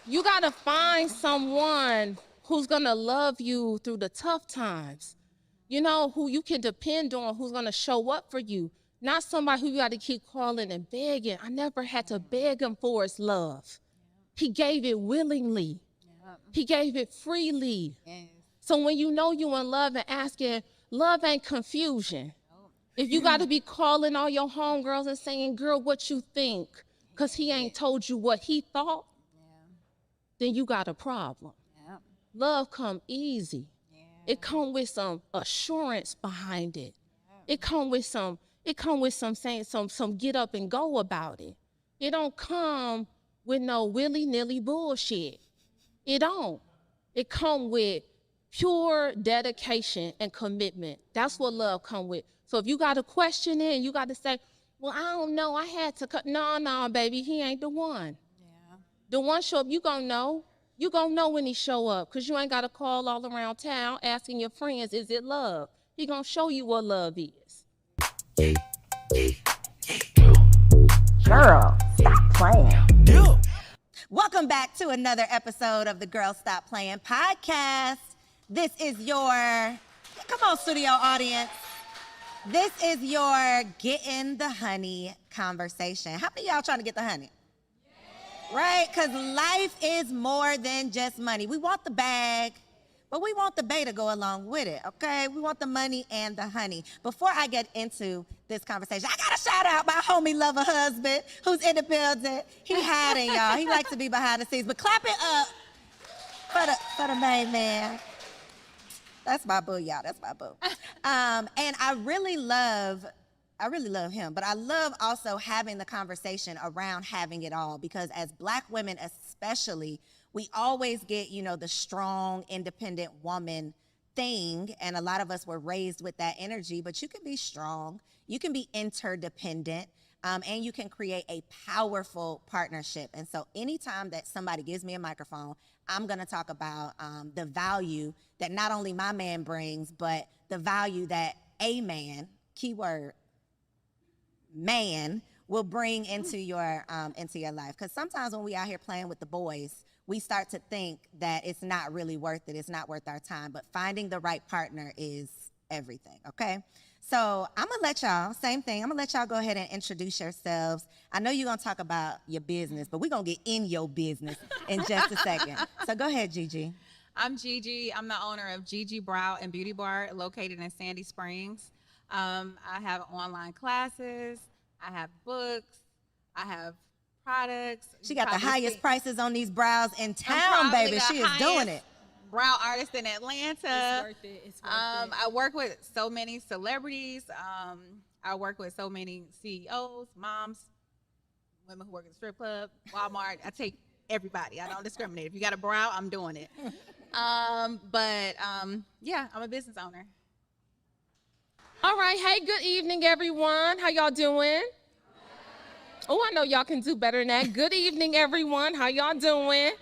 You got to find someone who's going to love you through the tough times. You know, who you can depend on, who's going to show up for you. Not somebody who you got to keep calling and begging. I never had to beg him for his love. He gave it willingly. He gave it freely. So when you know you in love and asking, love ain't confusion. If you got to be calling all your homegirls and saying, girl, what you think? Because he ain't told you what he thought, then you got a problem. Love come easy. It come with some assurance behind it. It come with some saying some get up and go about it. It don't come with no willy-nilly bullshit. It don't. It come with pure dedication and commitment. That's what love come with. So if you got to question it and you got to say, well, I don't know, I had to cut. No, baby, he ain't the one. The one show up, you gonna know. You gonna know when he show up, because you ain't got to call all around town asking your friends, is it love? He gonna show you what love is. Girl, stop playing. Welcome back to another episode of the Girl Stop Playing podcast. This is your, come on studio audience. This is your getting the honey conversation. How many of y'all trying to get the honey? Right? Because life is more than just money. We want the bag, but we want the bae to go along with it, okay? We want the money and the honey. Before I get into this conversation, I got to shout out my homie lover husband who's in the building. He hiding, y'all. He likes to be behind the scenes, but clap it up for the main man. That's my boo, y'all. That's my boo. And I really love him, but I love also having the conversation around having it all, because as Black women especially, we always get, the strong, independent woman thing, and a lot of us were raised with that energy, but you can be strong, you can be interdependent, and you can create a powerful partnership. And so anytime that somebody gives me a microphone, I'm gonna talk about the value that not only my man brings, but the value that a man, keyword, man, will bring into your life. Because sometimes when we out here playing with the boys, we start to think that it's not really worth it. It's not worth our time. But finding the right partner is everything, okay? So I'm going to let y'all, same thing, I'm going to let y'all go ahead and introduce yourselves. I know you're going to talk about your business, but we're going to get in your business in just a second. So go ahead, Gigi. I'm Gigi. I'm the owner of Gigi Brow and Beauty Bar, located in Sandy Springs. I have online classes. I have books. I have products. She got the highest prices on these brows in town, baby. She is doing it. Brow artist in Atlanta. It's worth it. It's worth it. I work with so many celebrities. I work with so many CEOs, moms, women who work at the strip club, Walmart. I take everybody. I don't discriminate. If you got a brow, I'm doing it. Yeah, I'm a business owner. All right, hey, good evening, everyone. How y'all doing? Oh, I know y'all can do better than that. Good evening, everyone. How y'all doing?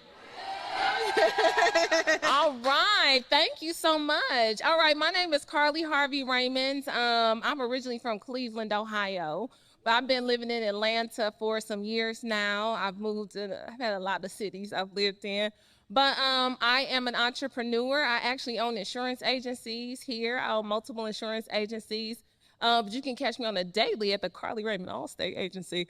All right, thank you so much. All right, my name is Carly Harvey Raymond. I'm originally from Cleveland, Ohio, but I've been living in Atlanta for some years now. I've had a lot of cities I've lived in. But I am an entrepreneur. I actually own insurance agencies here. I own multiple insurance agencies. But you can catch me on a daily at the Carly Raymond Allstate Agency.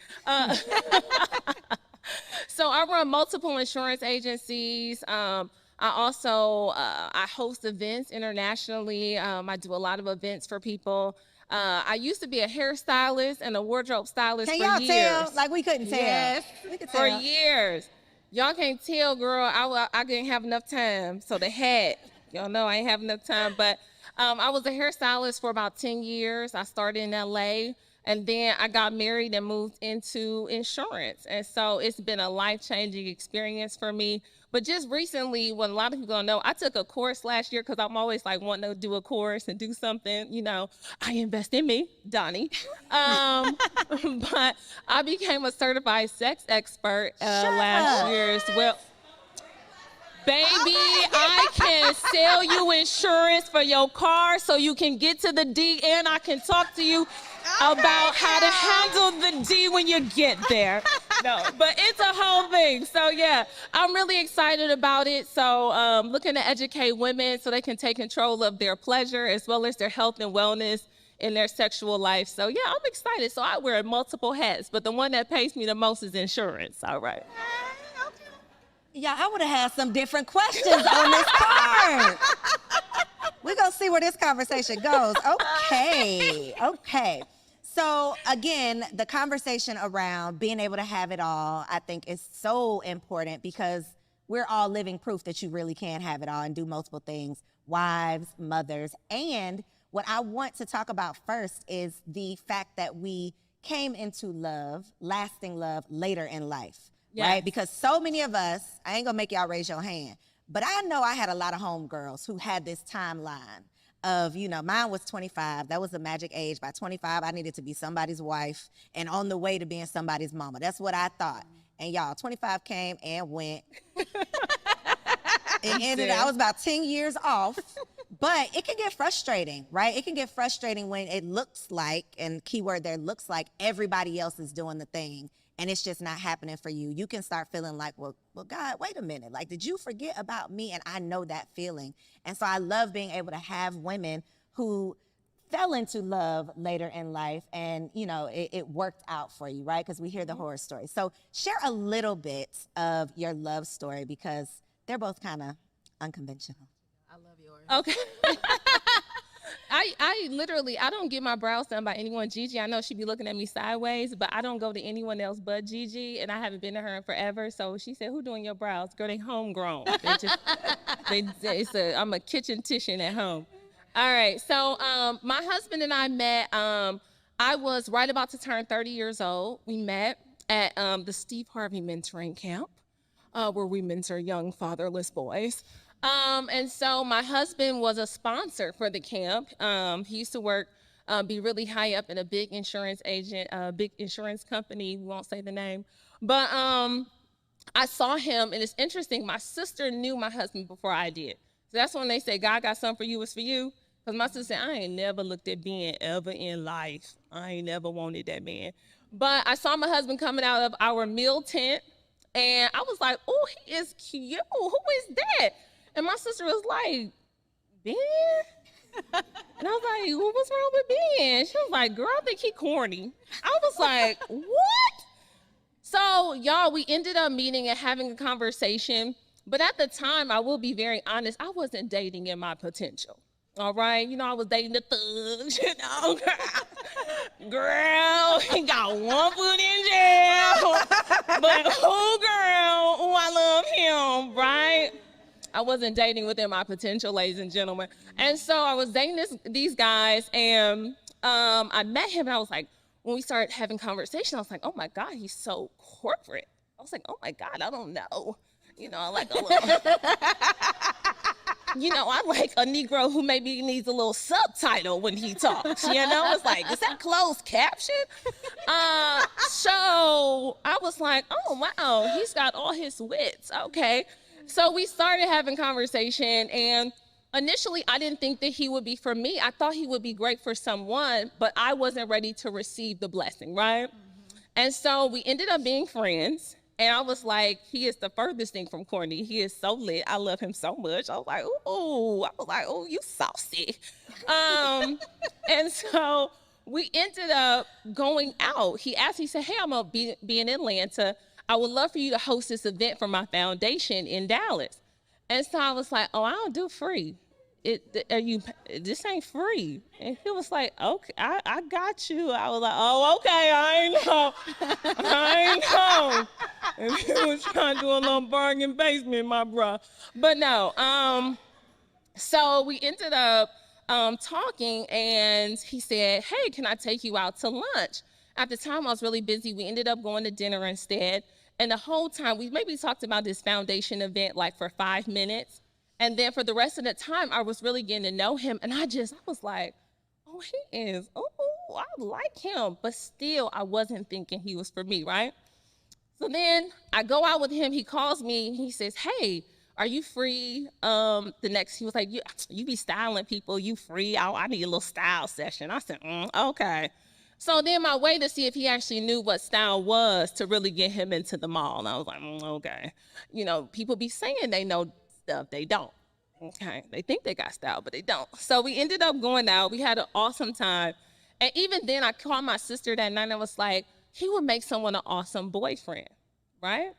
So I run multiple insurance agencies. I also I host events internationally. I do a lot of events for people. I used to be a hairstylist and a wardrobe stylist for years. Can y'all tell? Like we couldn't tell. Yes, we could for tell. years. Y'all can't tell, girl. I didn't have enough time. So the hat, y'all know I ain't have enough time. But I was a hairstylist for about 10 years. I started in LA, and then I got married and moved into insurance. And so it's been a life-changing experience for me. But just recently, what a lot of people don't know, I took a course last year because I'm always like wanting to do a course and do something, I invest in me, Donnie. But I became a certified sex expert last year as well. Baby, I can sell you insurance for your car so you can get to the D, and I can talk to you about how to handle the D when you get there. No, but it's a whole thing. So yeah, I'm really excited about it. So looking to educate women so they can take control of their pleasure as well as their health and wellness in their sexual life. So yeah, I'm excited. So I wear multiple hats, but the one that pays me the most is insurance. All right. Yeah, I would have had some different questions on this part. We're going to see where this conversation goes. Okay. So again, the conversation around being able to have it all, I think is so important because we're all living proof that you really can have it all and do multiple things, wives, mothers. And what I want to talk about first is the fact that we came into love, lasting love, later in life. Yes. Right? Because so many of us, I ain't gonna make y'all raise your hand, but I know I had a lot of homegirls who had this timeline of, mine was 25. That was the magic age. By 25, I needed to be somebody's wife and on the way to being somebody's mama. That's what I thought. And y'all, 25 came and went. It ended, I was about 10 years off, but it can get frustrating, right? It can get frustrating when it looks like, and keyword there, looks like everybody else is doing the thing. And it's just not happening for you. You can start feeling like, well, God, wait a minute. Like, did you forget about me? And I know that feeling. And so I love being able to have women who fell into love later in life and, it worked out for you, right? Because we hear the horror stories. So share a little bit of your love story because they're both kind of unconventional. I love yours. Okay. I don't get my brows done by anyone. Gigi, I know she be looking at me sideways, but I don't go to anyone else but Gigi, and I haven't been to her in forever. So she said, "Who doing your brows?" Girl, they homegrown. I'm a kitchen titian at home. All right. So my husband and I met. I was right about to turn 30 years old. We met at the Steve Harvey mentoring camp, where we mentor young fatherless boys. And so my husband was a sponsor for the camp. He used to work, be really high up in a big insurance agent, big insurance company. We won't say the name. But I saw him, and it's interesting. My sister knew my husband before I did. So that's when they say, God got something for you, it's for you. Because my sister said, I ain't never looked at Ben ever in life. I ain't never wanted that man. But I saw my husband coming out of our meal tent, and I was like, oh, he is cute. Who is that? And my sister was like, Ben? And I was like, well, what's wrong with Ben? She was like, girl, I think he corny. I was like, what? So, y'all, we ended up meeting and having a conversation. But at the time, I will be very honest, I wasn't dating in my potential. All right? I was dating the thugs, Girl, he got one foot in jail. But girl, I love him, right? I wasn't dating within my potential, ladies and gentlemen. And so I was dating these guys, and I met him, and I was like, when we started having conversation, I was like, oh my God, he's so corporate. I was like, oh my God, I don't know. I like a little, I like a Negro who maybe needs a little subtitle when he talks, It's like, is that closed caption? So I was like, oh wow, he's got all his wits, okay. So we started having conversation, and initially I didn't think that he would be for me. I thought he would be great for someone, but I wasn't ready to receive the blessing, right? Mm-hmm. And so we ended up being friends, and I was like, he is the furthest thing from corny. He is so lit. I love him so much. I was like, ooh, you saucy. And so we ended up going out. He said, hey, I'm gonna be in Atlanta. I would love for you to host this event for my foundation in Dallas. And so I was like, oh, I don't do free. This ain't free. And he was like, okay, I got you. I was like, oh, okay, I know. And he was trying to do a little bargain basement, my bro. But no, so we ended up talking, and he said, hey, can I take you out to lunch? At the time, I was really busy. We ended up going to dinner instead. And the whole time, we maybe talked about this foundation event like for 5 minutes. And then for the rest of the time, I was really getting to know him. And I was like, oh, I like him. But still, I wasn't thinking he was for me, right? So then I go out with him. He calls me. He says, hey, are you free? He was like, you be styling people. You free? I need a little style session. I said, okay. So then my way to see if he actually knew what style was to really get him into the mall. And I was like, okay. You know, people be saying they know stuff. They don't. Okay. They think they got style, but they don't. So we ended up going out. We had an awesome time. And even then I called my sister that night and I was like, he would make someone an awesome boyfriend, right?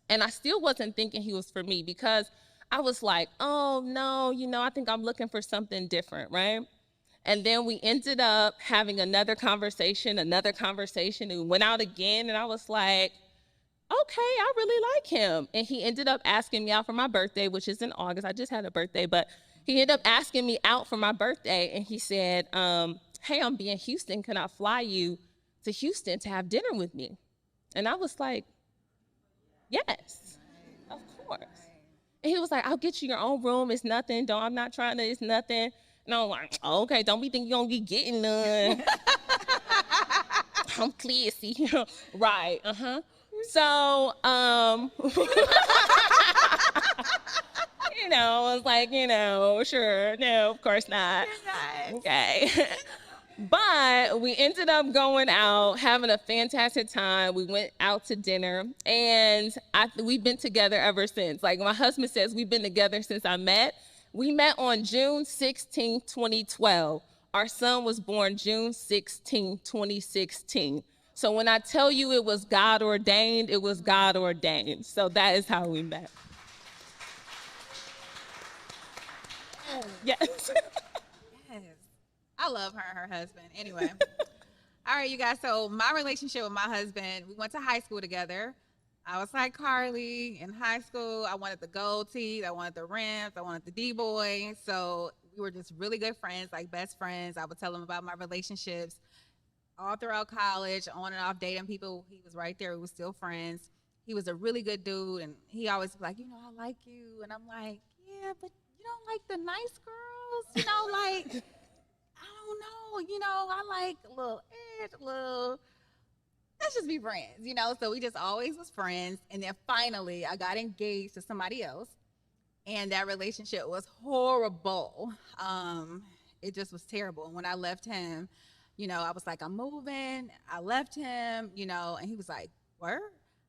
And I still wasn't thinking he was for me because I was like, oh no, you know, I think I'm looking for something different, right? And then we ended up having another conversation, and we went out again, and I was like, okay, I really like him. And he ended up asking me out for my birthday, which is in August. I just had a birthday, but he ended up asking me out for my birthday, and he said, hey, I'm being in Houston. Can I fly you to Houston to have dinner with me? And I was like, yes, of course. And he was like, I'll get you your own room. It's nothing. I'm not trying to, it's nothing. And I'm like, oh, okay, don't be thinking you're going to be getting none. I'm classy. Right, So, you know, I was like, you know, sure. No, of course not. Okay. But we ended up going out, having a fantastic time. We went out to dinner, and we've been together ever since. Like my husband says, we've been together since I met. We met on June 16, 2012. Our son was born June 16, 2016. So when I tell you it was God ordained, it was God ordained. So that is how we met. Yes. Yes. I love her and her husband. Anyway. All right, you guys. So my relationship with my husband, we went to high school together. I was like Carly in high school. I wanted the gold teeth. I wanted the rims. I wanted the D-boy. So we were just really good friends, like best friends. I would tell him about my relationships all throughout college, on and off dating people. He was right there. We were still friends. He was a really good dude. And he always was like, you know, I like you. And I'm like, yeah, but you don't like the nice girls? You know, like, I don't know. You know, I like a little edge, a little... Let's just be friends, you know? So we just always was friends. And then finally, I got engaged to somebody else. And that relationship was horrible. It just was terrible. And when I left him, you know, I was like, I'm moving. I left him, you know, and he was like, word?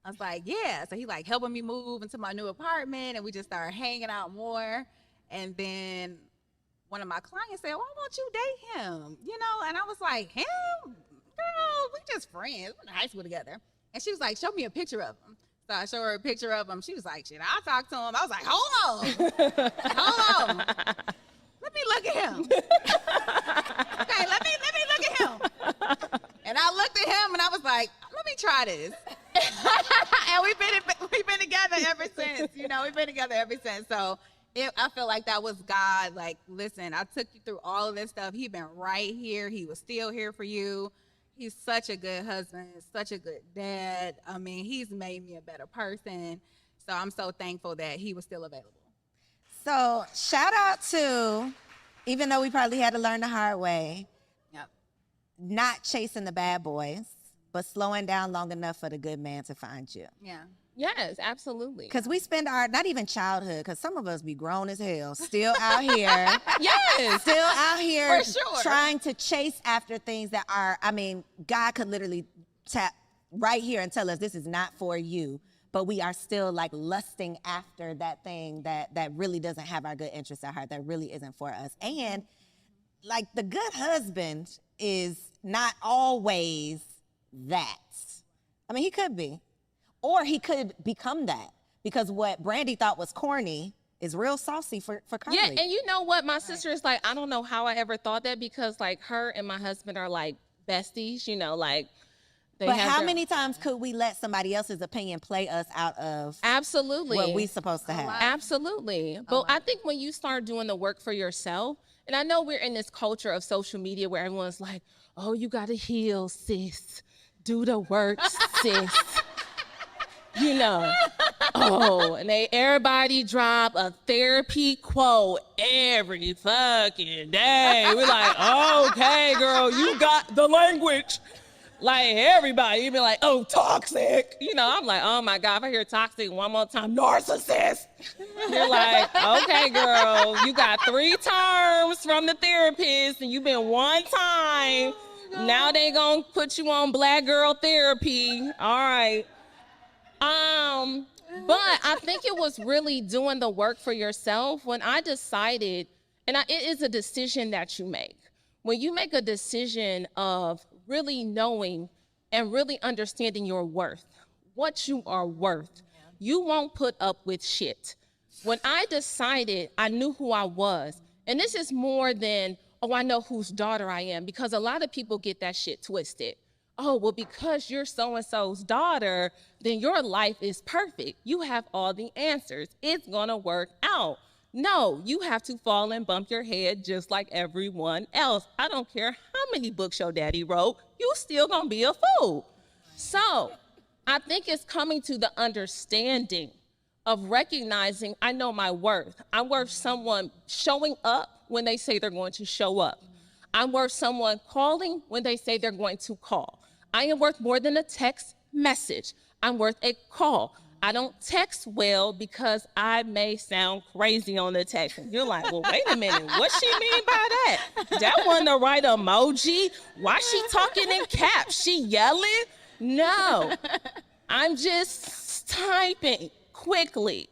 I was like, yeah. So he like helping me move into my new apartment. And we just started hanging out more. And then one of my clients said, why won't you date him? You know, and I was like, him? Girl, we just friends. We're in high school together. And she was like, show me a picture of him. So I showed her a picture of him. She was like, shit, I'll talk to him. I was like, hold on. Let me look at him. Okay, let me look at him. And I looked at him and I was like, let me try this. And we've been together ever since. You know, we've been together ever since. So I feel like that was God. Like, listen, I took you through all of this stuff. He's been right here. He was still here for you. He's such a good husband, such a good dad. I mean, he's made me a better person. So I'm so thankful that he was still available. So shout out to, even though we probably had to learn the hard way, not chasing the bad boys, but slowing down long enough for the good man to find you. Yeah. Yes, absolutely. Because we spend our, not even childhood, because some of us be grown as hell, still out here. Yes. Still out here For sure. trying to chase after things that are, I mean, God could literally tap right here and tell us this is not for you. But we are still like lusting after that thing that really doesn't have our good interests at heart, that really isn't for us. And like the good husband is not always that. I mean, he could be. Or he could become that, because what Brandy thought was corny is real saucy for Carly. Yeah, and you know what? My sister is like, I don't know how I ever thought that, because like her and my husband are like besties, you know, like. But how many times could we let somebody else's opinion play us out of absolutely what we supposed to have? Absolutely. But I think when you start doing the work for yourself, and I know we're in this culture of social media where everyone's like, oh, you got to heal, sis. Do the work, sis. You know, and everybody drop a therapy quote every fucking day. We're like, okay, girl, you got the language. Like everybody, you be like, oh, toxic. You know, I'm like, oh my God, if I hear toxic one more time, narcissist. You're like, okay, girl, you got 3 terms from the therapist and you've been one time. Now they gonna put you on black girl therapy. All right. But I think it was really doing the work for yourself when I decided, it is a decision that you make. When you make a decision of really knowing and really understanding your worth, what you are worth, you won't put up with shit. When I decided, I knew who I was. And this is more than, oh, I know whose daughter I am, because a lot of people get that shit twisted. Oh, well, because you're so-and-so's daughter, then your life is perfect. You have all the answers. It's gonna work out. No, you have to fall and bump your head just like everyone else. I don't care how many books your daddy wrote, you still gonna be a fool. So I think it's coming to the understanding of recognizing I know my worth. I'm worth someone showing up when they say they're going to show up. I'm worth someone calling when they say they're going to call. I am worth more than a text message. I'm worth a call. I don't text well because I may sound crazy on the text. And you're like, well, wait a minute, what she mean by that? That wasn't the right emoji. Why she talking in caps? She yelling? No, I'm just typing quickly.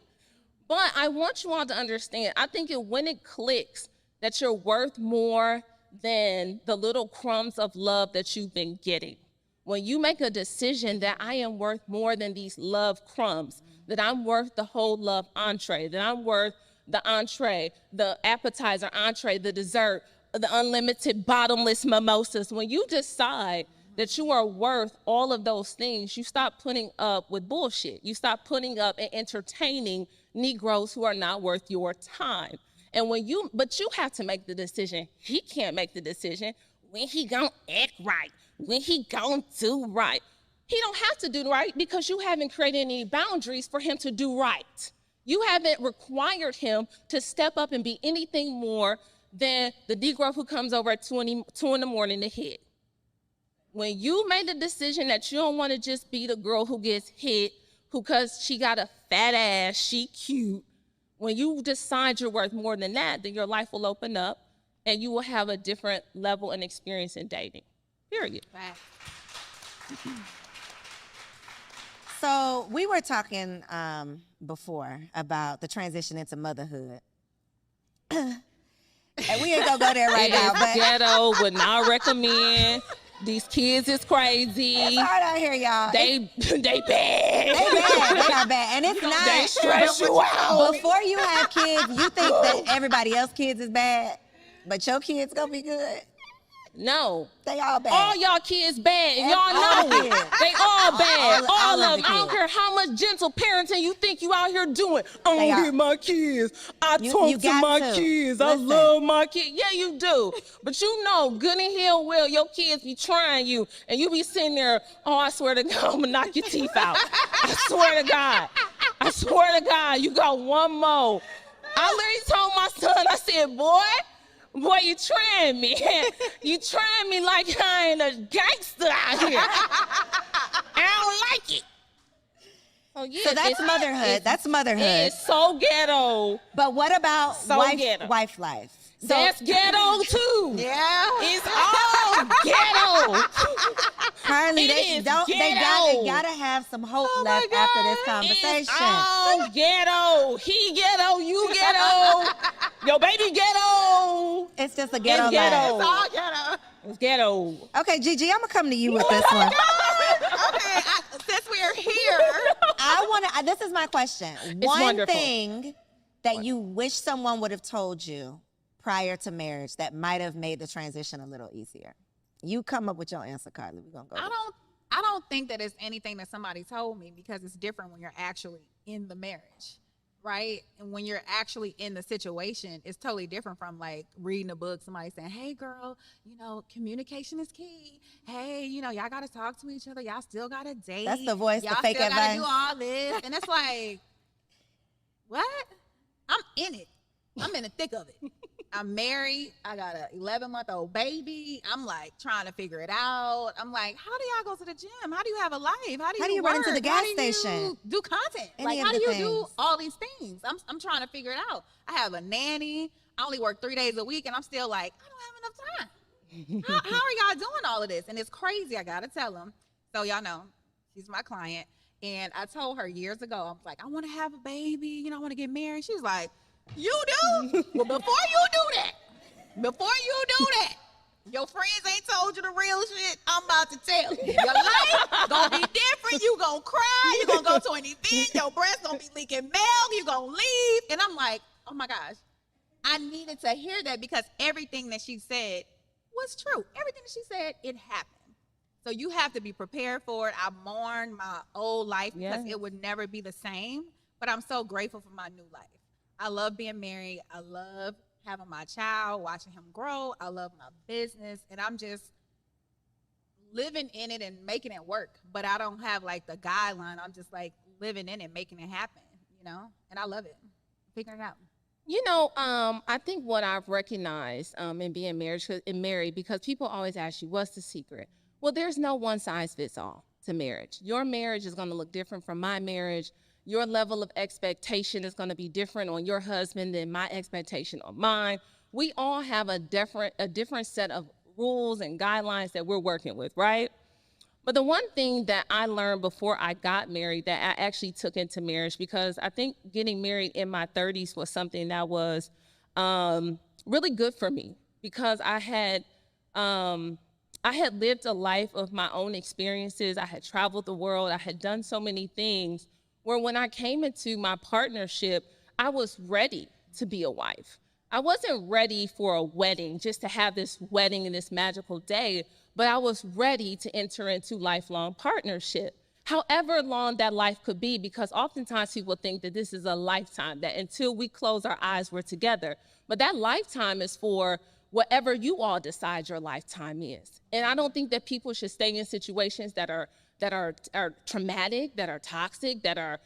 But I want you all to understand, I think when it clicks that you're worth more than the little crumbs of love that you've been getting. When you make a decision that I am worth more than these love crumbs, that I'm worth the whole love entree, that I'm worth the entree, the appetizer entree, the dessert, the unlimited bottomless mimosas, when you decide that you are worth all of those things, you stop putting up with bullshit. You stop putting up and entertaining Negroes who are not worth your time. And but you have to make the decision. He can't make the decision when he gonna act right, when he gonna do right. He don't have to do right because you haven't created any boundaries for him to do right. You haven't required him to step up and be anything more than the Negro who comes over at 2 in the morning to hit. When you made the decision that you don't want to just be the girl who gets hit because she got a fat ass, she cute. When you decide you're worth more than that, then your life will open up and you will have a different level and experience in dating, period. Right. So we were talking before about the transition into motherhood. And we ain't gonna go there right now, but ghetto, would not recommend. These kids is crazy. It's hard out here, y'all. They bad. They bad. They are bad. And it's not. They stress you out. Before you have kids, you think that everybody else's kids is bad, but your kids gonna be good. No. They all bad. All y'all kids bad, and y'all All know the it. kids. They all bad. All All of of them. the I don't kids. care how much gentle parenting you think you out here doing. I They don't are. hit my kids. I You talk to got my to. kids. I Listen. love my kids. Yeah, you do. But you know, good and hell well, your kids be trying you, and you be sitting there, oh, I swear to God, I'm gonna knock your teeth out. I swear to God. I swear to God, you got one more. I literally told my son, I said, boy, you trying me. You trying me like I ain't a gangster out here. I don't like it. Oh, yeah, So that's motherhood. That's motherhood. It's so ghetto. But what about So ghetto. wife life? So That's ghetto too. Yeah. It's all ghetto. Carly, It they is gotta ghetto. have some hope Oh my left after this God. conversation. It's all ghetto. He ghetto, you ghetto. Your baby ghetto. It's just a ghetto It's ghetto. life. It's all ghetto. It's ghetto. Okay, Gigi, I'm gonna come to you with this one. Okay, since we're here, This is my question. It's One wonderful. thing that you wish someone would have told you prior to marriage that might have made the transition a little easier. You come up with your answer, Carly. We're gonna go. I don't think that it's anything that somebody told me, because it's different when you're actually in the marriage, right? And when you're actually in the situation, it's totally different from like reading a book, somebody saying, hey girl, communication is key. Hey, y'all got to talk to each other. Y'all still got to date. That's the voice, y'all the fake still advice. gotta do all this. And it's like, what? I'm in it. I'm in the thick of it. I'm married. I got a 11-month-old baby. I'm like trying to figure it out. I'm like, how do y'all go to the gym? How do you have a life? How do you run into work? the gas How do station? you do content? Any Like, of how the do you do things. all these things? I'm trying to figure it out. I have a nanny. I only work 3 days a week, and I'm still like, I don't have enough time. how are y'all doing all of this? And it's crazy. I got to tell them. So y'all know, she's my client. And I told her years ago, I was like, I want to have a baby. You know, I want to get married. She's like, you do? Well, before you do that, your friends ain't told you the real shit. I'm about to tell you. Your life gonna be different. You gonna cry. You gonna go to an event. Your breast gonna be leaking milk. You gonna leave. And I'm like, oh my gosh. I needed to hear that because everything that she said was true. Everything that she said, it happened. So you have to be prepared for it. I mourn my old life because it would never be the same. But I'm so grateful for my new life. I love being married. I love having my child, watching him grow. I love my business. And I'm just living in it and making it work. But I don't have like the guideline. I'm just like living in it, making it happen, you know? And I love it. Figuring it out. You know, I think what I've recognized in being married, because people always ask you, what's the secret? Well, there's no one size fits all to marriage. Your marriage is going to look different from my marriage. Your level of expectation is going to be different on your husband than my expectation on mine. We all have a different set of rules and guidelines that we're working with, right? But the one thing that I learned before I got married that I actually took into marriage, because I think getting married in my 30s was something that was really good for me, because I had lived a life of my own experiences. I had traveled the world. I had done so many things where when I came into my partnership, I was ready to be a wife. I wasn't ready for a wedding, just to have this wedding and this magical day, but I was ready to enter into lifelong partnership, however long that life could be, because oftentimes people think that this is a lifetime, that until we close our eyes, we're together. But that lifetime is for whatever you all decide your lifetime is. And I don't think that people should stay in situations that are traumatic, that are toxic, that are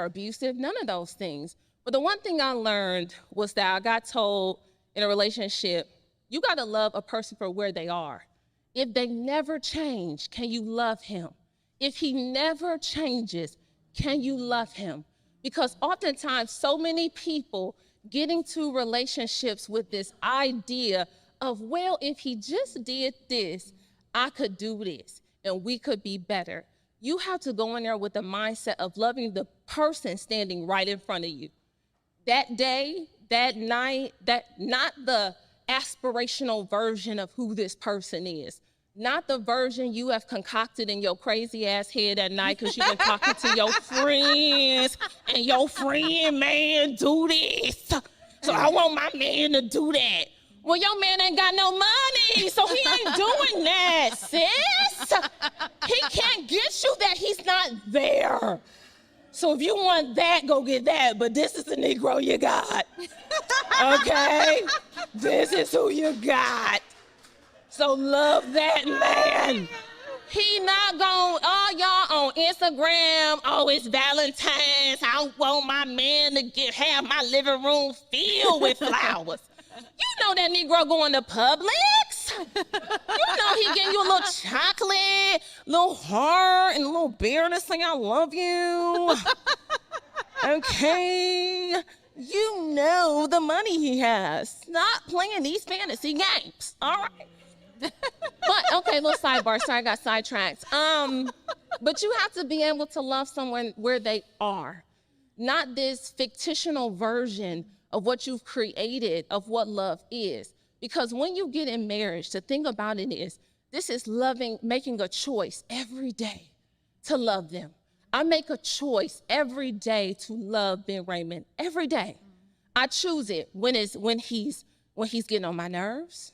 abusive, none of those things. But the one thing I learned was that I got told in a relationship, you got to love a person for where they are. If they never change, can you love him? If he never changes, can you love him? Because oftentimes so many people get into relationships with this idea of, well, if he just did this, I could do this and we could be better. You have to go in there with the mindset of loving the person standing right in front of you. That day, that night, not the aspirational version of who this person is, not the version you have concocted in your crazy ass head at night because you've been talking to your friends and your friend, man, do this. So I want my man to do that. Well, your man ain't got no money, so he ain't doing that, sis. He can't get you that, he's not there. So if you want that, go get that, but this is the Negro you got, okay? This is who you got. So love that man. He not going, oh, y'all on Instagram, oh, it's Valentine's. I want my man to have my living room filled with flowers. You know that Negro going to Publix. You know he getting you a little chocolate, little heart, and a little beer to say I love you. Okay. You know the money he has. Stop playing these fantasy games, all right? But, okay, little sidebar. Sorry, I got sidetracked. But you have to be able to love someone where they are, not this fictional version of what you've created of what love is. Because when you get in marriage, the thing about it is, this is loving, making a choice every day to love them. I make a choice every day to love Ben Raymond, every day. I choose it when he's getting on my nerves,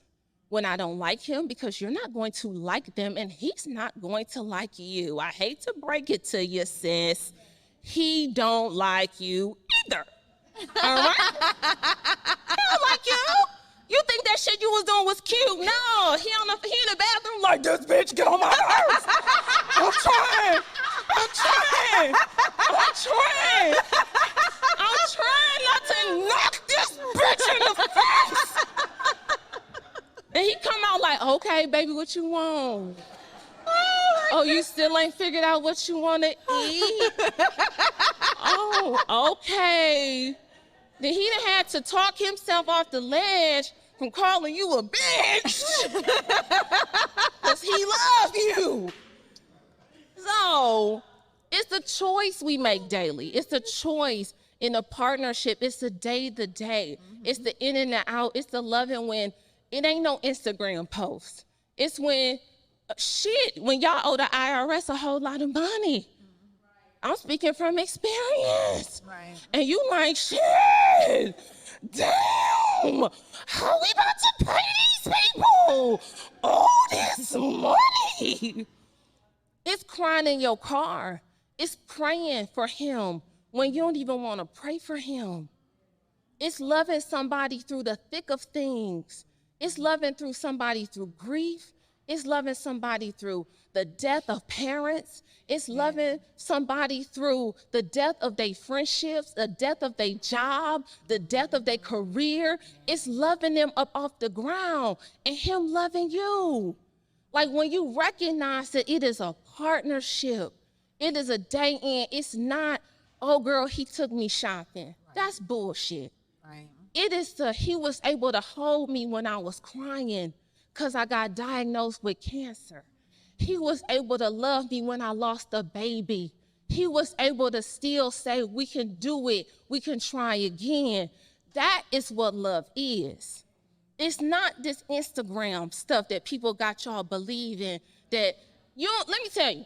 when I don't like him, because you're not going to like them and he's not going to like you. I hate to break it to you, sis. He don't like you either. All right? He don't like you. You think that shit you was doing was cute. No, he in the bathroom like, this bitch get on my nerves. I'm trying not to knock this bitch in the face. And he come out like, okay, baby, what you want? Oh, you still ain't figured out what you want to eat? Oh, okay. Then he done had to talk himself off the ledge from calling you a bitch because he loves you. So it's the choice we make daily. It's the choice in a partnership. It's the day-to-day. It's the in and the out. It's the loving when it ain't no Instagram post. It's when, when y'all owe the IRS a whole lot of money. I'm speaking from experience. Right. And you like, shit, damn, how we about to pay these people all this money? It's crying in your car. It's praying for him when you don't even want to pray for him. It's loving somebody through the thick of things. It's loving through somebody through grief. It's loving somebody through the death of parents. It's loving somebody through the death of their friendships, the death of their job, the death of their career. It's loving them up off the ground and him loving you. Like when you recognize that it is a partnership, it is a day in, it's not, oh girl, he took me shopping. Right. That's bullshit. Right. It is he was able to hold me when I was crying because I got diagnosed with cancer. He was able to love me when I lost a baby. He was able to still say, we can do it, we can try again. That is what love is. It's not this Instagram stuff that people got y'all believing that let me tell you,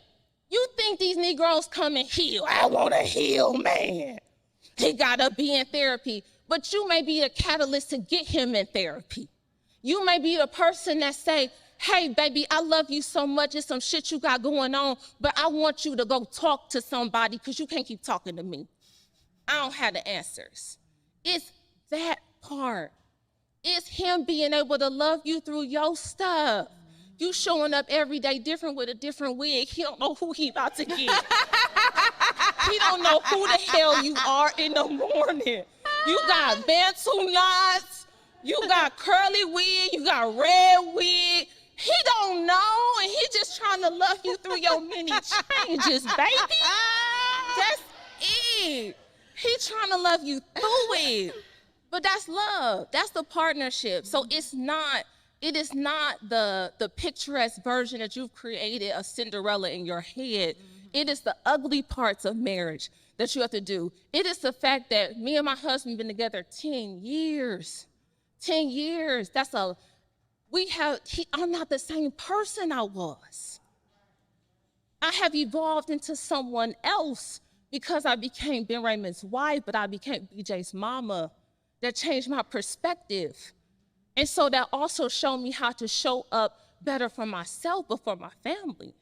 you think these Negroes come and heal. I want to heal, man. He gotta be in therapy, but you may be a catalyst to get him in therapy. You may be the person that say, hey, baby, I love you so much. It's some shit you got going on, but I want you to go talk to somebody because you can't keep talking to me. I don't have the answers. It's that part. It's him being able to love you through your stuff. You showing up every day different with a different wig. He don't know who he about to get. He don't know who the hell you are in the morning. You got Bantu knots. You got curly wig. You got red wig. He don't know, and he just trying to love you through your many changes, baby. That's it. He trying to love you through it. But that's love. That's the partnership. So it is not the picturesque version that you've created a Cinderella in your head. It is the ugly parts of marriage that you have to do. It is the fact that me and my husband been together 10 years. 10 years. I'm not the same person I was. I have evolved into someone else because I became Ben Raymond's wife, but I became BJ's mama. That changed my perspective. And so that also showed me how to show up better for myself, but for my family.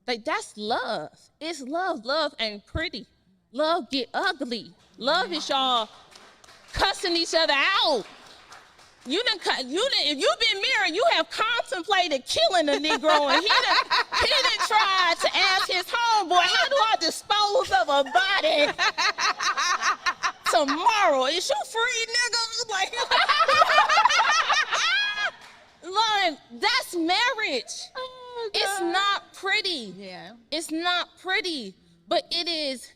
Like, that's love. It's love. Love ain't pretty. Love get ugly. Love is y'all cussing each other out. If you've been married, you have contemplated killing a Negro, and he done tried to ask his homeboy, how do I dispose of a body tomorrow? Is you free, nigga? Like, that's marriage. Oh, it's not pretty. Yeah. It's not pretty, but it is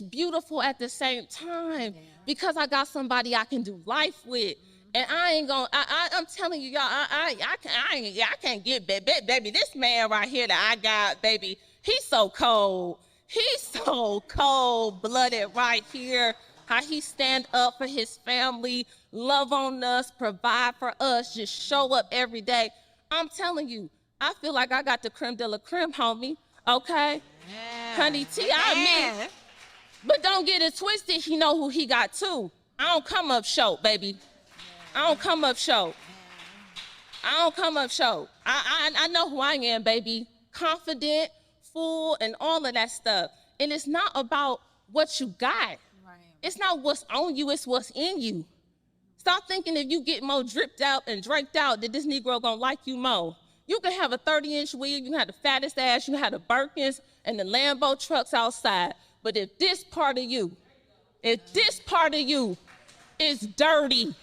beautiful at the same time because I got somebody I can do life with. And I'm telling you, y'all, I can't get, baby, this man right here that I got, baby, he's so cold. He's so cold-blooded right here. How he stand up for his family, love on us, provide for us, just show up every day. I'm telling you, I feel like I got the creme de la creme, homie, okay? Yeah. Honey T, I mean, but don't get it twisted, he know who he got too. I don't come up short, baby. I don't come up short. I know who I am, baby. Confident, full, and all of that stuff. And it's not about what you got. Right. It's not what's on you, it's what's in you. Stop thinking if you get more dripped out and draped out that this Negro gonna like you more. You can have a 30-inch wig, you can have the fattest ass, you can have the Birkins and the Lambo trucks outside. But if this part of you is dirty,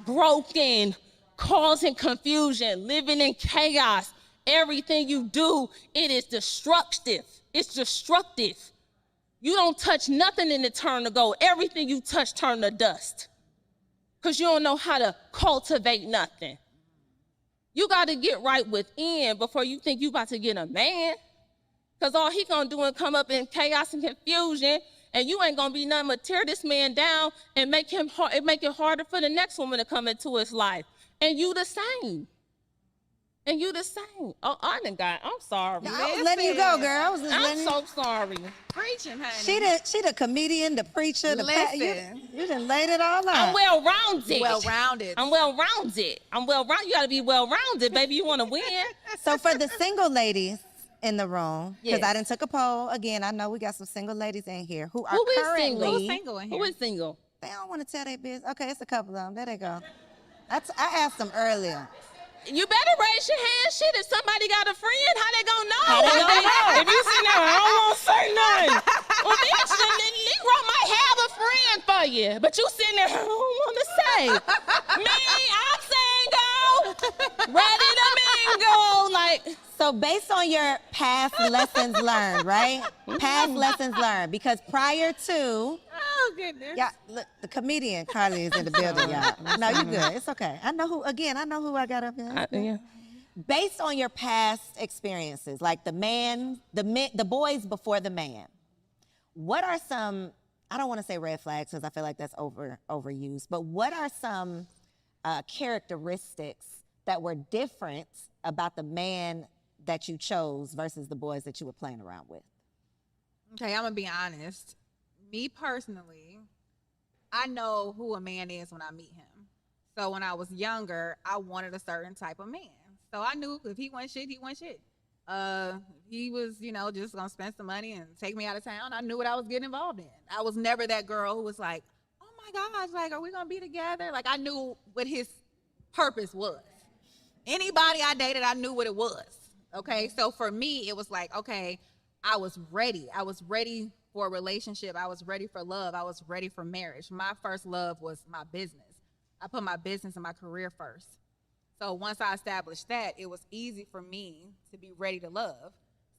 broken, causing confusion, living in chaos, everything you do, it is destructive. It's destructive. You don't touch nothing and it turn to gold. Everything you touch turn to dust. because you don't know how to cultivate nothing. You got to get right within before you think you about to get a man. Because all he going to do is come up in chaos and confusion, and you ain't going to be nothing but tear this man down and make it harder for the next woman to come into his life. And you the same. And you the same. Oh, I'm sorry. No, I was letting you go, girl. I was just I'm so sorry. Preaching, honey. She the comedian, the preacher, the Listen. you done laid it all out. I'm well-rounded. Well-rounded. I'm well-rounded. You got to be well-rounded, baby. You want to win. So for the single ladies in the room, because Yes. I done took a poll. Again, I know we got some single ladies in here who are Who is currently single? Who's single in here? Who is single? They don't want to tell their business. Okay, it's a couple of them. There they go. I asked them earlier. You better raise your hand. Shit, if somebody got a friend, how they gonna know? How they gonna know? If you sit there, I don't want to say nothing. Well, bitch, the Negro might have a friend for you, but you sitting there, I don't want to say. Me, I'm single, ready to mingle. Like, So based on your past lessons learned, right? Past lessons learned, because prior to, Oh, goodness. yeah, look, the comedian Carly is in the building, y'all. No, you good. It's okay. I know who I got up here. yeah. Based on your past experiences, like the boys before the man, what are some, I don't want to say red flags because I feel like that's overused, but what are some characteristics that were different about the man that you chose versus the boys that you were playing around with? Okay, I'm going to be honest. Me personally, I know who a man is when I meet him. So when I was younger, I wanted a certain type of man. So I knew if he wasn't shit, he wasn't shit. He was, just gonna spend some money and take me out of town. I knew what I was getting involved in. I was never that girl who was like, oh my gosh, like, are we gonna be together? Like, I knew what his purpose was. Anybody I dated, I knew what it was. Okay, so for me, it was like, okay, I was ready. I was ready for a relationship. I was ready for love. I was ready for marriage. My first love was my business. I put my business and my career first. So once I established that, it was easy for me to be ready to love.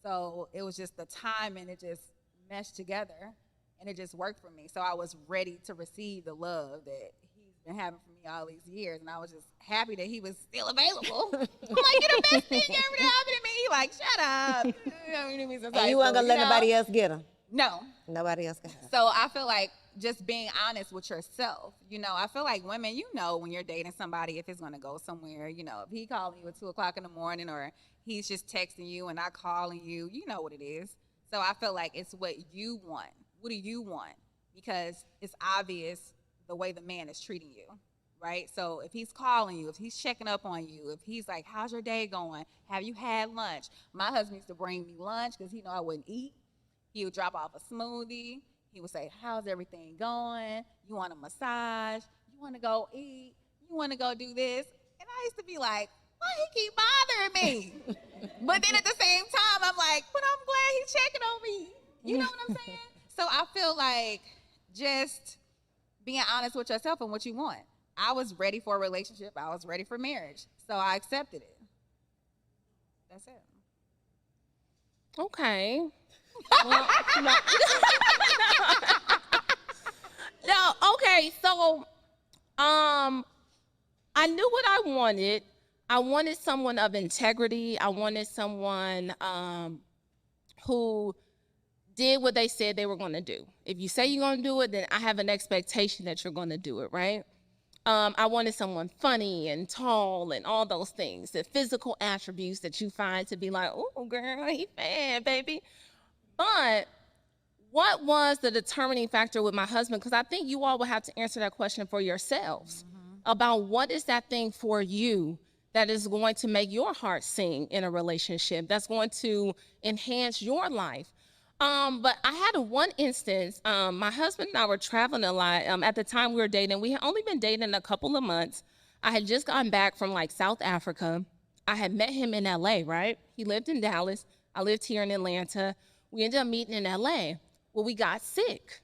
So it was just the time, and it just meshed together, and it just worked for me. So I was ready to receive the love that he's been having for me all these years, and I was just happy that he was still available. I'm like, you're the best thing ever to happen to me. He like, shut up. And you weren't gonna let nobody else get them. No. Nobody else can have them. So I feel like just being honest with yourself. I feel like women, when you're dating somebody, if it's going to go somewhere, if he calling you at 2:00 in the morning, or he's just texting you and not calling you, you know what it is. So I feel like it's what you want. What do you want? Because it's obvious the way the man is treating you, right? So if he's calling you, if he's checking up on you, if he's like, how's your day going? Have you had lunch? My husband used to bring me lunch because he know I wouldn't eat. He would drop off a smoothie. He would say, how's everything going? You want a massage? You want to go eat? You want to go do this? And I used to be like, why he keep bothering me? But then at the same time, I'm like, but I'm glad he's checking on me. You know what I'm saying? So I feel like just being honest with yourself and what you want. I was ready for a relationship. I was ready for marriage. So I accepted it. That's it. Okay. Well, no, okay, so I knew what I wanted. I wanted someone of integrity. I wanted someone who did what they said they were going to do. If you say you're going to do it, then I have an expectation that you're going to do it, right? I wanted someone funny and tall and all those things, the physical attributes that you find to be like, oh, girl, he bad, baby. But what was the determining factor with my husband? Because I think you all will have to answer that question for yourselves about what is that thing for you that is going to make your heart sing in a relationship, that's going to enhance your life. But I had one instance, my husband and I were traveling a lot. At the time we were dating, we had only been dating a couple of months. I had just gotten back from South Africa. I had met him in LA, right? He lived in Dallas. I lived here in Atlanta. We ended up meeting in LA. Well, we got sick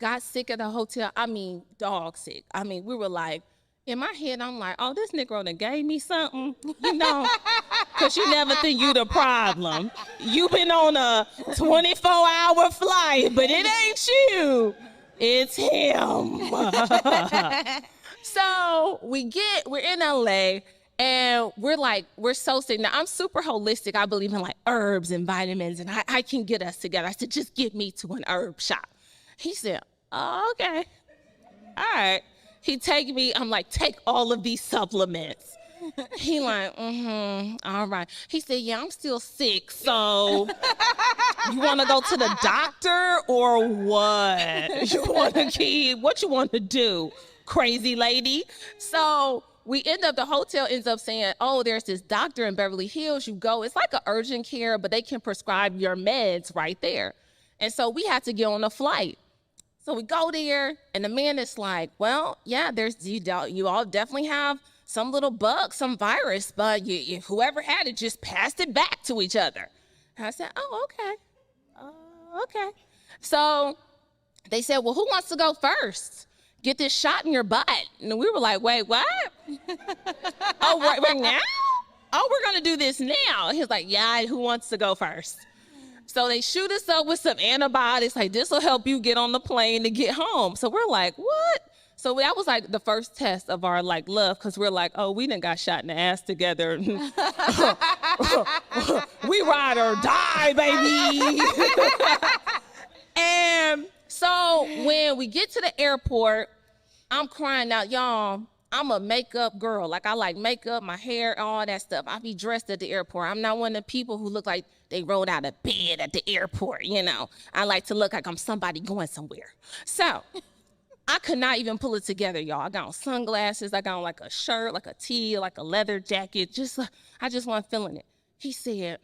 at the hotel. I mean, dog sick. I mean, we were like, in my head, I'm like, oh, this Negro done gave me something, because you never think you the problem. You been on a 24-hour flight, but it ain't you. It's him. So we're in LA and we're so sick. Now I'm super holistic. I believe in like herbs and vitamins and I can get us together. I said, just get me to an herb shop. He said, oh, okay. All right. He take me, I'm like, take all of these supplements. He like, all right. He said, yeah, I'm still sick, so you want to go to the doctor or what? What you want to do, crazy lady? So the hotel ends up saying, oh, there's this doctor in Beverly Hills. You go, it's like an urgent care, but they can prescribe your meds right there. And so we had to get on a flight. So we go there, and the man is like, well, yeah, you all definitely have some little bug, some virus, but whoever had it just passed it back to each other. And I said, oh, okay. Okay. So they said, well, who wants to go first? Get this shot in your butt. And we were like, wait, what? Oh, right now? Oh, we're going to do this now. He was like, yeah, who wants to go first? So they shoot us up with some antibiotics, like this will help you get on the plane to get home. So we're like, what? So that was like the first test of our like love, because we're like, oh, we done got shot in the ass together. We ride or die, baby. And so when we get to the airport, I'm crying out, y'all. I'm a makeup girl. Like, I like makeup, my hair, all that stuff. I be dressed at the airport. I'm not one of the people who look like they rolled out of bed at the airport, you know. I like to look like I'm somebody going somewhere. So I could not even pull it together, y'all. I got on sunglasses. I got on like a shirt, like a tee, like a leather jacket. I just wasn't feeling it. He said,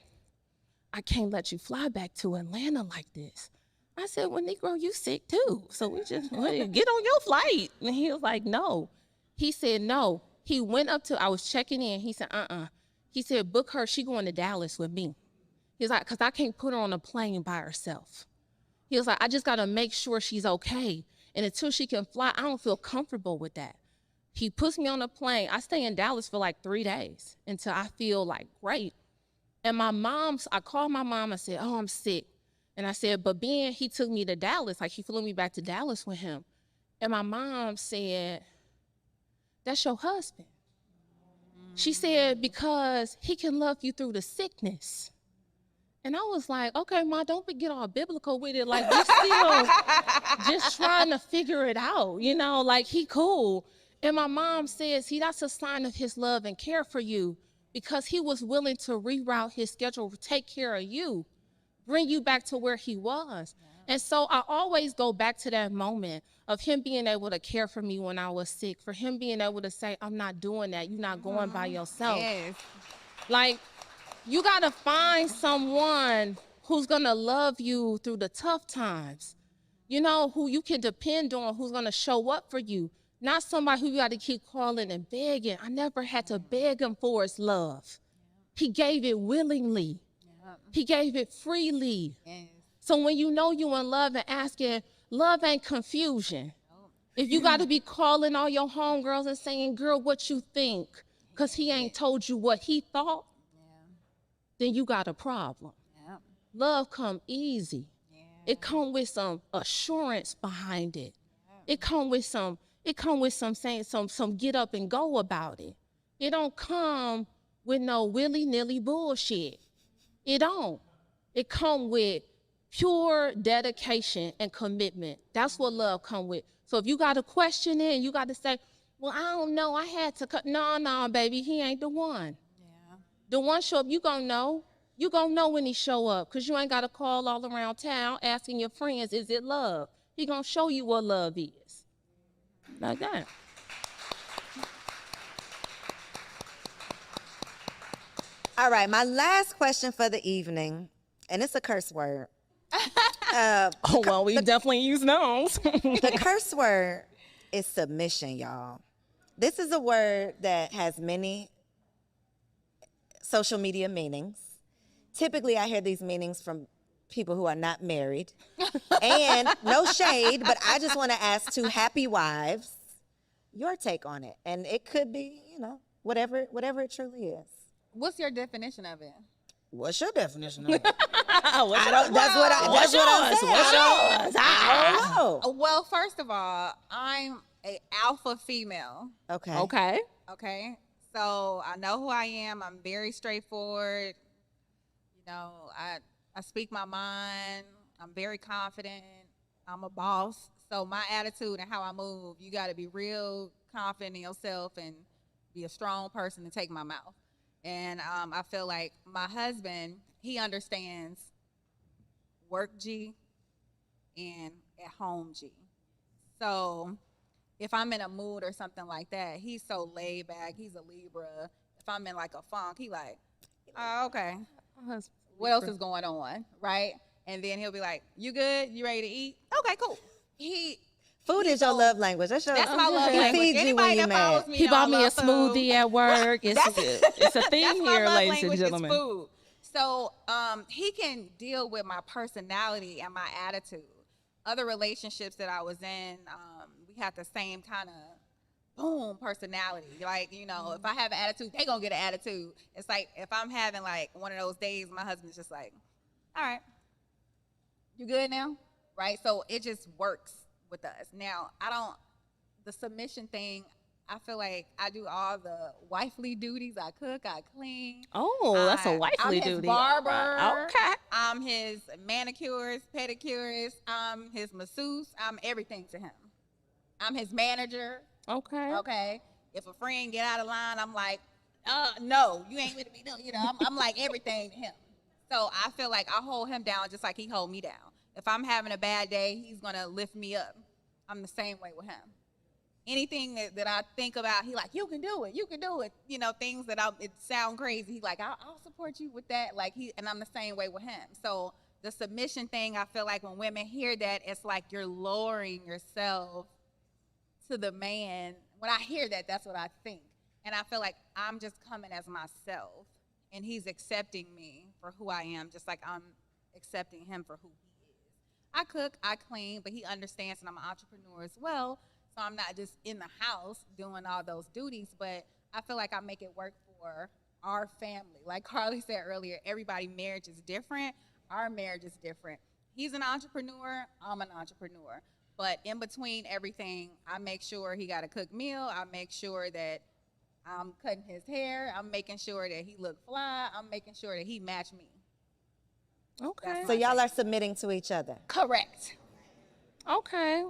I can't let you fly back to Atlanta like this. I said, well, Negro, you sick too. So we just get on your flight. And he was like, no. He said, no. He went up to, I was checking in. He said, He said, book her. She going to Dallas with me. He was like, because I can't put her on a plane by herself. He was like, I just got to make sure she's okay. And until she can fly, I don't feel comfortable with that. He puts me on a plane. I stay in Dallas for like 3 days until I feel like great. And I called my mom. I said, oh, I'm sick. And I said, but Ben, he took me to Dallas. Like, he flew me back to Dallas with him. And my mom said, that's your husband. She said, because he can love you through the sickness. And I was like, okay, Ma, don't get all biblical with it. Like, we still just trying to figure it out, you know, like, he cool. And my mom says, that's a sign of his love and care for you, because he was willing to reroute his schedule, take care of you, bring you back to where he was. Yeah. And so I always go back to that moment of him being able to care for me when I was sick, for him being able to say, I'm not doing that. You're not going by yourself. Yes. Like, you got to find someone who's going to love you through the tough times, you know, who you can depend on, who's going to show up for you, not somebody who you got to keep calling and begging. I never had to beg him for his love. He gave it willingly. He gave it freely. Yes. So when you know you in love and asking, love ain't confusion. If you got to be calling all your homegirls and saying, girl, what you think? Because he ain't told you what he thought, then you got a problem. Yeah. Love come easy. Yeah. It come with some assurance behind it. Yeah. It come with some saying some get up and go about it. It don't come with no willy-nilly bullshit. It don't. It come with pure dedication and commitment. That's what love come with. So if you got to question it and you got to say, well, I don't know, I had to cut. No, baby, he ain't the one. Yeah. The one show up, you gonna know. You gonna know when he show up, because you ain't got to call all around town asking your friends, is it love? He gonna show you what love is. Like that. All right, my last question for the evening, and it's a curse word. We definitely use those. The curse word is submission, y'all. This is a word that has many social media meanings. Typically, I hear these meanings from people who are not married. And no shade, but I just want to ask two happy wives your take on it. And it could be, you know, whatever it truly is. What's your definition of it? What's your definition of it? That's what I'm saying. I don't know. Well, first of all, I'm a alpha female. Okay. Okay. Okay. So I know who I am. I'm very straightforward. I speak my mind. I'm very confident. I'm a boss. So my attitude and how I move, you got to be real confident in yourself and be a strong person to take my mouth. And I feel like my husband, he understands work G and at home G. So if I'm in a mood or something like that, he's so laid back. He's a Libra. If I'm in like a funk, he like, oh, okay. What else is going on, right? And then he'll be like, you good? You ready to eat? Okay, cool. Food is your love language. That's my love He language. feeds you Anybody when you're that follows mad. me He know bought I me a love food. smoothie at work. It's a theme That's my here, love ladies and language gentlemen. is food. So he can deal with my personality and my attitude. Other relationships that I was in, we had the same kind of boom personality. Like, if I have an attitude, they gonna get an attitude. It's like if I'm having like one of those days, my husband's just like, all right, you good now? Right? So it just works with us. Now, the submission thing, I feel like I do all the wifely duties. I cook, I clean. Oh, that's a wifely I'm his duty. barber. Okay. I'm his manicurist, pedicurist. I'm his masseuse. I'm everything to him. I'm his manager. Okay. Okay. If a friend get out of line, I'm like, no, you ain't with me. No, I'm like everything to him. So I feel like I hold him down just like he hold me down. If I'm having a bad day, he's gonna lift me up. I'm the same way with him. Anything that I think about, he like, you can do it. Things that it sound crazy. He like, I'll support you with that. And I'm the same way with him. So the submission thing, I feel like when women hear that, it's like you're lowering yourself to the man. When I hear that, that's what I think. And I feel like I'm just coming as myself, and he's accepting me for who I am, just like I'm accepting him for who he is. I cook, I clean, but he understands that I'm an entrepreneur as well. So I'm not just in the house doing all those duties, but I feel like I make it work for our family. Like Carly said earlier, everybody's marriage is different. Our marriage is different. He's an entrepreneur, I'm an entrepreneur. But in between everything, I make sure he got a cooked meal. I make sure that I'm cutting his hair. I'm making sure that he look fly. I'm making sure that he match me. Okay. So y'all are submitting to each other. Correct. Okay.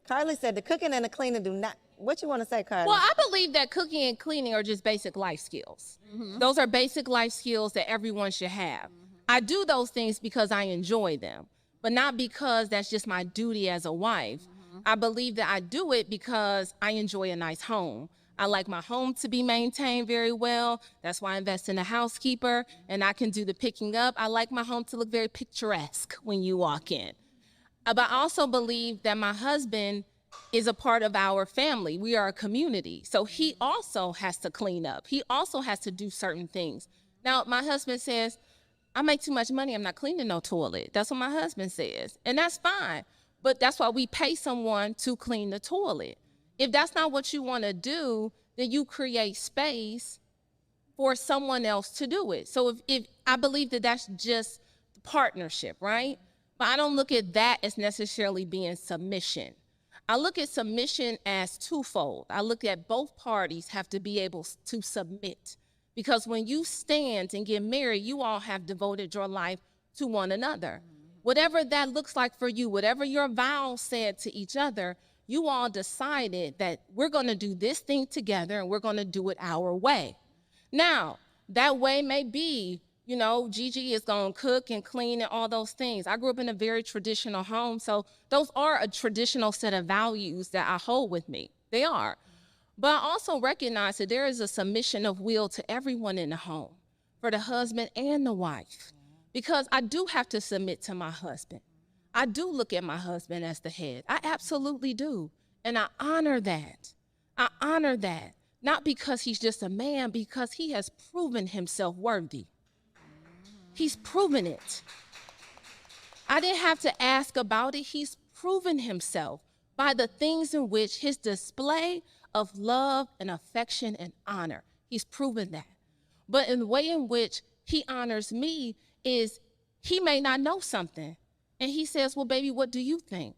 Carly said the cooking and the cleaning do not. What you want to say, Carly? Well, I believe that cooking and cleaning are just basic life skills. Mm-hmm. Those are basic life skills that everyone should have. Mm-hmm. I do those things because I enjoy them, but not because that's just my duty as a wife. Mm-hmm. I believe that I do it because I enjoy a nice home. I like my home to be maintained very well. That's why I invest in a housekeeper, and I can do the picking up. I like my home to look very picturesque when you walk in. But I also believe that my husband is a part of our family. We are a community. So he also has to clean up. He also has to do certain things. Now, my husband says, I make too much money. I'm not cleaning no toilet. That's what my husband says. And that's fine. But that's why we pay someone to clean the toilet. If that's not what you want to do, then you create space for someone else to do it. So if I believe that that's just partnership, right? But I don't look at that as necessarily being submission. I look at submission as twofold. I look at both parties have to be able to submit. Because when you stand and get married, you all have devoted your life to one another. Whatever that looks like for you, whatever your vows said to each other, you all decided that we're going to do this thing together and we're going to do it our way. Now, that way may be, Gigi is going to cook and clean and all those things. I grew up in a very traditional home, so those are a traditional set of values that I hold with me. They are. But I also recognize that there is a submission of will to everyone in the home, for the husband and the wife, because I do have to submit to my husband. I do look at my husband as the head. I absolutely do. And I honor that. I honor that. Not because he's just a man, because he has proven himself worthy. He's proven it. I didn't have to ask about it. He's proven himself by the things in which his display of love and affection and honor. He's proven that. But in the way in which he honors me is he may not know something. And he says, well, baby, what do you think?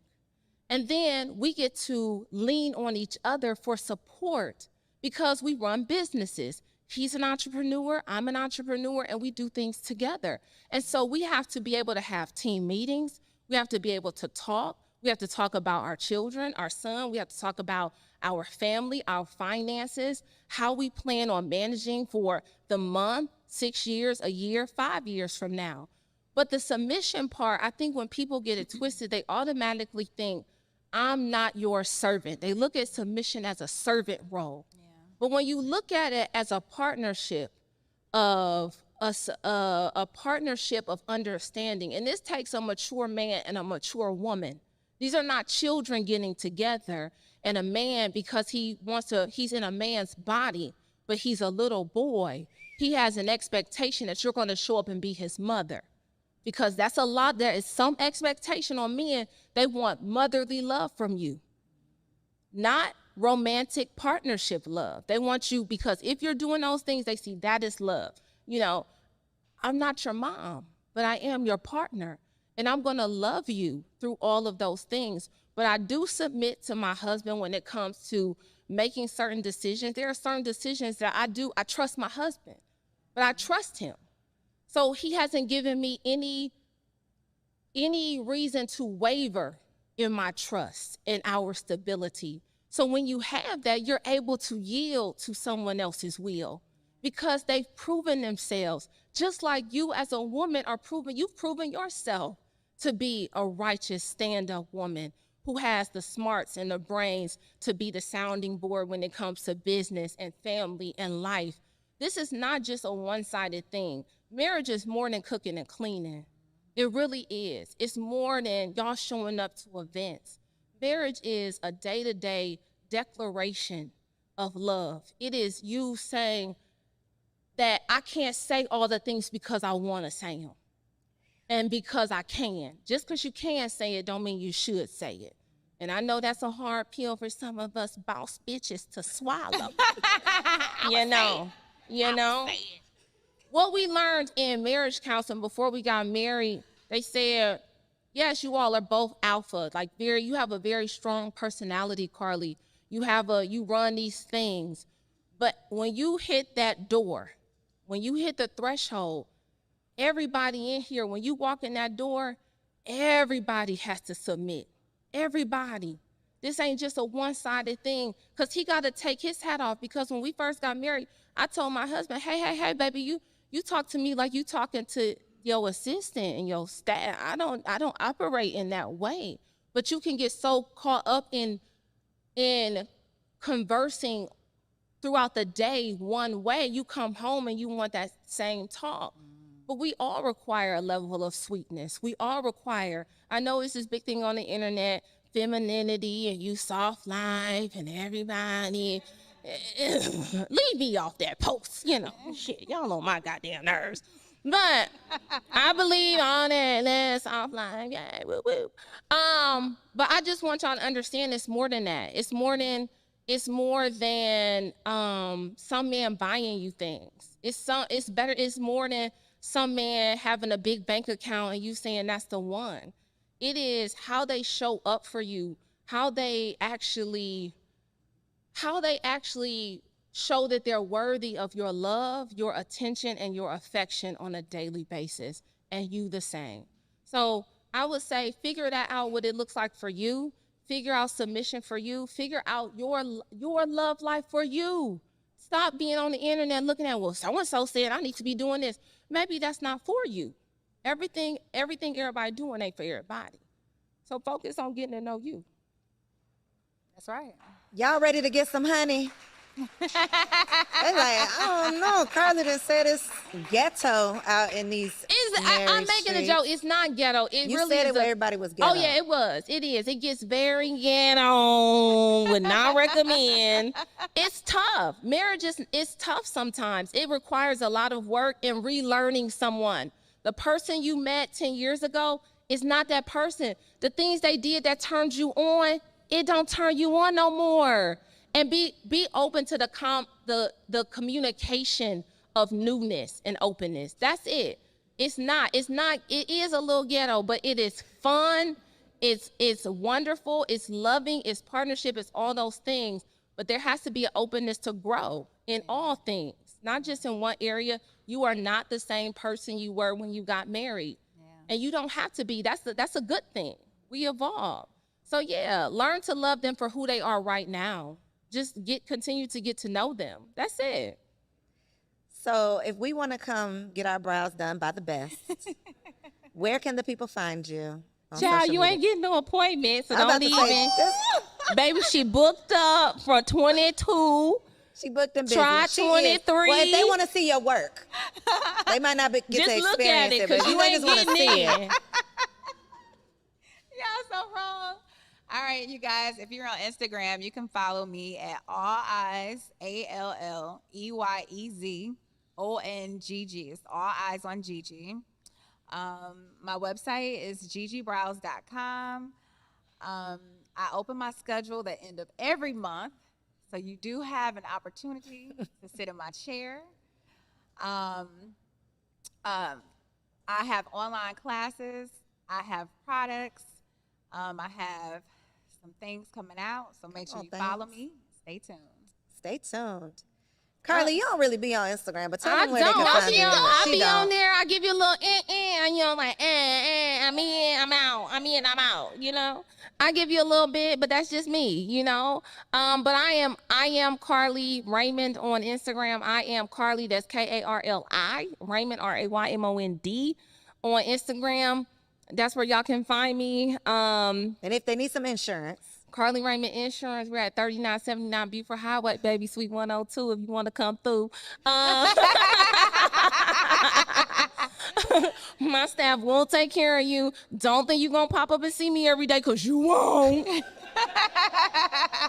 And then we get to lean on each other for support because we run businesses. He's an entrepreneur, I'm an entrepreneur, and we do things together. And so we have to be able to have team meetings. We have to be able to talk. We have to talk about our children, our son. We have to talk about our family, our finances, how we plan on managing for the month, 6 years, a year, 5 years from now. But the submission part, I think when people get it twisted, they automatically think, I'm not your servant. They look at submission as a servant role. Yeah. But when you look at it as a partnership of a partnership of understanding, and this takes a mature man and a mature woman. These are not children getting together and a man because he's in a man's body, but he's a little boy. He has an expectation that you're going to show up and be his mother. Because that's a lot, there is some expectation on men. They want motherly love from you, not romantic partnership love. They want you, because if you're doing those things, they see that is love. You know, I'm not your mom, but I am your partner, and I'm gonna love you through all of those things. But I do submit to my husband when it comes to making certain decisions. There are certain decisions that I trust my husband, but I trust him. So he hasn't given me any reason to waver in my trust and our stability. So when you have that, you're able to yield to someone else's will because they've proven themselves. Just like you as a woman you've proven yourself to be a righteous stand-up woman who has the smarts and the brains to be the sounding board when it comes to business and family and life. This is not just a one-sided thing. Marriage is more than cooking and cleaning. It really is. It's more than y'all showing up to events. Marriage is a day-to-day declaration of love. It is you saying that I can't say all the things because I want to say them and because I can. Just because you can say it don't mean you should say it. And I know that's a hard pill for some of us boss bitches to swallow. You know. What we learned in marriage counseling before we got married, they said, yes, you all are both alpha. Like you have a very strong personality, Carly. You run these things. But when you hit that door, when you hit the threshold, everybody in here, when you walk in that door, everybody has to submit. Everybody. This ain't just a one-sided thing, because he got to take his hat off. Because when we first got married, I told my husband, hey, baby, you talk to me like you talking to your assistant and your staff. I don't operate in that way. But you can get so caught up in conversing throughout the day one way. You come home and you want that same talk. But we all require a level of sweetness. We all require, I know it's this big thing on the internet, femininity and you soft life and everybody. Leave me off that post, shit, y'all on my goddamn nerves. But I believe on that last offline, yeah, woo woo. But I just want y'all to understand it's more than that. It's more than some man buying you things. It's more than some man having a big bank account and you saying that's the one. It is how they show up for you, how they actually show that they're worthy of your love, your attention, and your affection on a daily basis, and you the same. So I would say figure that out, what it looks like for you. Figure out submission for you. Figure out your love life for you. Stop being on the internet looking at, well, so-and-so said I need to be doing this. Maybe that's not for you. Everything everybody doing ain't for everybody. So focus on getting to know you. That's right. Y'all ready to get some honey? They like, I don't know. Carly done said it's ghetto out in these. I'm making a joke. It's not ghetto. You really said it where everybody was ghetto. Oh yeah, it was. It is. It gets very ghetto. Would not recommend. It's tough. Marriage is tough sometimes. It requires a lot of work in relearning someone. The person you met 10 years ago is not that person. The things they did that turned you on, it don't turn you on no more. And be open to the communication of newness and openness. That's it. It is a little ghetto, but it is fun. It's wonderful, it's loving, it's partnership, it's all those things. But there has to be an openness to grow in all things, not just in one area. You are not the same person you were when you got married. And you don't have to be. That's a good thing. We evolve. So yeah, learn to love them for who they are right now. Just continue to get to know them. That's it. So if we want to come get our brows done by the best, where can the people find you? Child, you ain't getting no appointment, so I'm about don't to say, even. this- Baby, she booked up for 22. She booked them busy. Try She is. 23. Well, if they want to see your work, they might not get Just to look experience at it, it, but because if you they ain't just want to getting see it. in. Y'all so wrong. All right, you guys, if you're on Instagram, you can follow me at All Eyes, ALLEYEZONGG. It's All Eyes on Gigi. My website is gigibrows.com. I open my schedule the end of every month, so you do have an opportunity to sit in my chair. I have online classes. I have products. I have some things coming out, so make sure you follow me. Stay tuned. Stay tuned. Carly, you don't really be on Instagram, but tell I them where they don't. can find you. I She be don't. on there. I give you a little and you know, like I'm in, I'm out. I'm in, I'm out. You know, I give you a little bit, but that's just me. You know, but I am Carly Raymond on Instagram. I am Carly. That's KARLI Raymond RAYMOND on Instagram. That's where y'all can find me. And if they need some insurance, Carly Raymond Insurance. We're at 3979 Beaufort Highway, baby, Suite 102. If you want to come through. My staff will take care of you. Don't think you're going to pop up and see me every day, because you won't.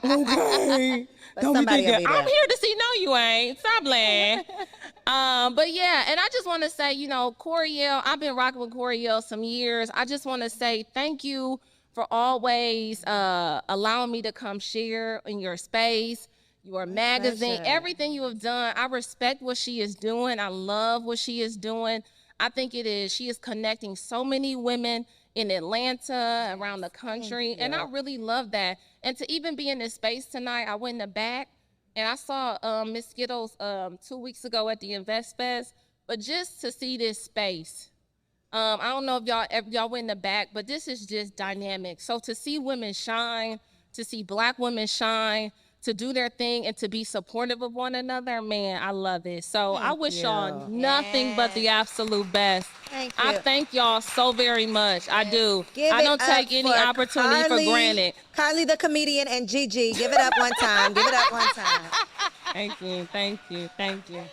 Okay. but Don't be somebody will thinking, be there. I'm here to see. No, you ain't. Stop playing. But yeah, and I just want to say, you know, Coriel, I've been rocking with Coriel some years. I just want to say thank you for always allowing me to come share in your space, your magazine, pleasure. everything you have done. I respect what she is doing. I love what she is doing. I think she is connecting so many women in Atlanta, around the country, and I really love that. And to even be in this space tonight, I went in the back and I saw Miss Skittles 2 weeks ago at the Invest Fest, but just to see this space, I don't know if y'all went in the back, but this is just dynamic. So to see women shine, to see Black women shine, to do their thing and to be supportive of one another, man, I love it. So I wish y'all nothing but the absolute best. Thank you. I thank y'all so very much. I do. Give I it don't up take any for opportunity Carly, for granted. Carly the comedian and Gigi. Give it up one time. Give it up one time. Thank you. Thank you. Thank you.